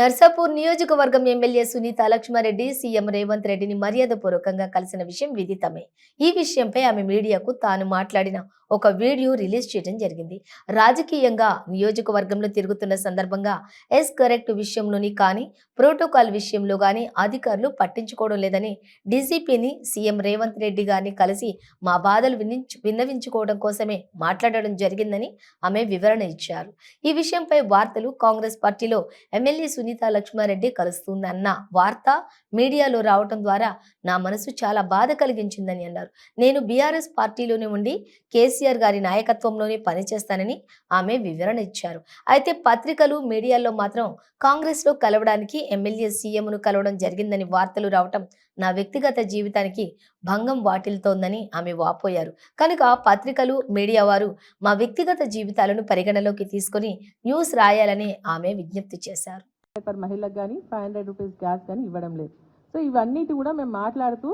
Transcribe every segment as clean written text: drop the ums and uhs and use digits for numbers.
నర్సాపూర్ నియోజకవర్గం MLA Sunitha Lakshma Reddy CM Revanth రెడ్డిని మర్యాదపూర్వకంగా కలిసిన విషయం విదితమే. ఈ విషయంపై ఆమె మీడియాకు తాను మాట్లాడిన ఒక వీడియో రిలీజ్ చేయడం జరిగింది. రాజకీయంగా నియోజకవర్గంలో తిరుగుతున్న సందర్భంగా కరెక్ట్ విషయంలోని కానీ ప్రోటోకాల్ విషయంలో గానీ అధికారులు పట్టించుకోవడం లేదని డీజీపీని సీఎం రేవంత్ రెడ్డి గారిని కలిసి మా బాధలు విన్నవించుకోవడం కోసమే మాట్లాడడం జరిగిందని ఆమె వివరణ ఇచ్చారు. ఈ విషయంపై వార్తలు కాంగ్రెస్ పార్టీలో ఎమ్మెల్యే సునీత లక్ష్మారెడ్డి కలుస్తుందన్న వార్త మీడియాలో రావటం ద్వారా నా మనసు చాలా బాధ కలిగించిందని అన్నారు. నేను బీఆర్ఎస్ పార్టీలోనే ఉండి కేసీఆర్ గారి నాయకత్వంలోనే పనిచేస్తానని ఆమె వివరణ ఇచ్చారు. అయితే పత్రికలు మీడియాలో మాత్రం కాంగ్రెస్ లో కలవడానికి ఎమ్మెల్యే సీఎంను కలవడం జరిగిందని వార్తలు రావటం నా వ్యక్తిగత జీవితానికి భంగం వాటిల్తోందని ఆమె వాపోయారు. కనుక పత్రికలు మీడియా వారు మా వ్యక్తిగత జీవితాలను పరిగణలోకి తీసుకుని న్యూస్ రాయాలని ఆమె విజ్ఞప్తి చేశారు. మహిళలకు కానీ 500 రూపీస్ గ్యాస్ కానీ ఇవ్వడం లేదు. సో ఇవన్నిటి కూడా మేము మాట్లాడుతూ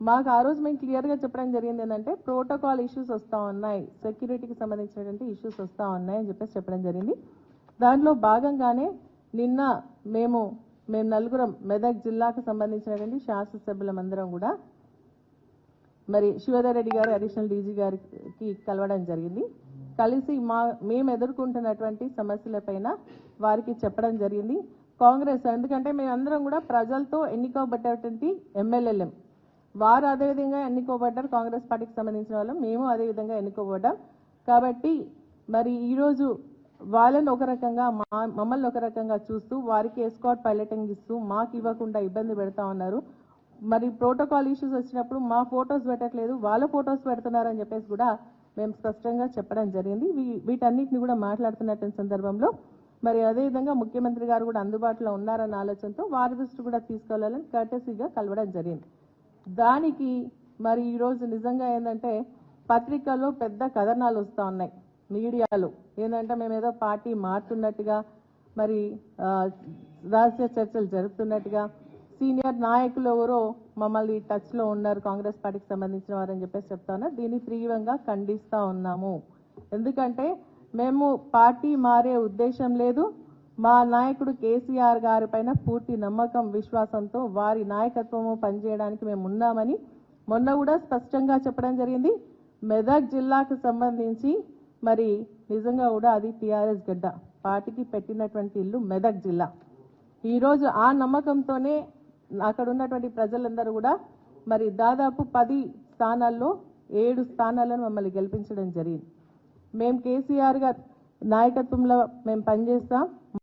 మాకు ఆ రోజు మేము క్లియర్గా చెప్పడం జరిగింది ఏంటంటే ప్రోటోకాల్ ఇష్యూస్ వస్తూ ఉన్నాయి, సెక్యూరిటీకి సంబంధించినటువంటి ఇష్యూస్ వస్తూ ఉన్నాయి అని చెప్పడం జరిగింది. దాంట్లో భాగంగానే నిన్న మేము నలుగురం మెదక్ జిల్లాకు సంబంధించినటువంటి శాసనసభ్యులందరం కూడా మరి శివధర్ రెడ్డి గారు అడిషనల్ డీజీ గారికి కలవడం జరిగింది. కలిసి మేము ఎదుర్కొంటున్నటువంటి సమస్యలపైన వారికి చెప్పడం జరిగింది. కాంగ్రెస్ ఎందుకంటే మేమందరం కూడా ప్రజలతో ఎన్నుకోబడ్డటువంటి ఎమ్మెల్యేలం, వారు అదేవిధంగా ఎన్నుకోబడ్డారు. కాంగ్రెస్ పార్టీకి సంబంధించిన వాళ్ళం, మేము అదేవిధంగా ఎన్నుకోబడ్డాం. కాబట్టి మరి ఈరోజు వాళ్ళని ఒక రకంగా మమ్మల్ని ఒక రకంగా చూస్తూ వారికి ఎస్కాట్ పైలటింగ్ ఇస్తూ మాకు ఇవ్వకుండా ఇబ్బంది పెడతా ఉన్నారు. మరి ప్రోటోకాల్ ఇష్యూస్ వచ్చినప్పుడు మా ఫొటోస్ పెట్టట్లేదు, వాళ్ళ ఫొటోస్ పెడుతున్నారని చెప్పేసి కూడా మేము స్పష్టంగా చెప్పడం జరిగింది. వీటన్నిటిని కూడా మాట్లాడుతున్నటువంటి సందర్భంలో మరి అదేవిధంగా ముఖ్యమంత్రి గారు కూడా అందుబాటులో ఉన్నారన్న ఆలోచనతో వారి దృష్టి కూడా తీసుకెళ్లాలని కర్టెసీగా కలవడం జరిగింది. దానికి మరి ఈరోజు నిజంగా ఏంటంటే పత్రికల్లో పెద్ద కథనాలు వస్తూ ఉన్నాయి, మీడియాలో ఏంటంటే మేము ఏదో పార్టీ మారుతున్నట్టుగా, మరి రహస్య చర్చలు జరుపుతున్నట్టుగా, సీనియర్ నాయకులు ఎవరో మమ్మల్ని టచ్లో ఉన్నారు కాంగ్రెస్ పార్టీకి సంబంధించిన వారని చెప్పేసి చెప్తా ఉన్నారు. దీన్ని తీవ్రంగా ఖండిస్తూ ఉన్నాము. ఎందుకంటే మేము పార్టీ మారే ఉద్దేశం లేదు. మా నాయకుడు కేసీఆర్ గారి పైన పూర్తి నమ్మకం విశ్వాసంతో వారి నాయకత్వము పనిచేయడానికి మేము ఉన్నామని మొన్న కూడా స్పష్టంగా చెప్పడం జరిగింది. మెదక్ జిల్లాకు సంబంధించి మరి నిజంగా కూడా అది టీఆర్ఎస్ గడ్డ, పార్టీకి పెట్టినటువంటి ఇల్లు మెదక్ జిల్లా. ఈరోజు ఆ నమ్మకంతోనే అక్కడ ఉన్నటువంటి ప్రజలందరూ కూడా మరి దాదాపు 10 స్థానాల్లో 7 స్థానాలను మమ్మల్ని గెలిపించడం జరిగింది. మేము కేసీఆర్ గారి నాయకత్వంలో మేము పనిచేస్తాం.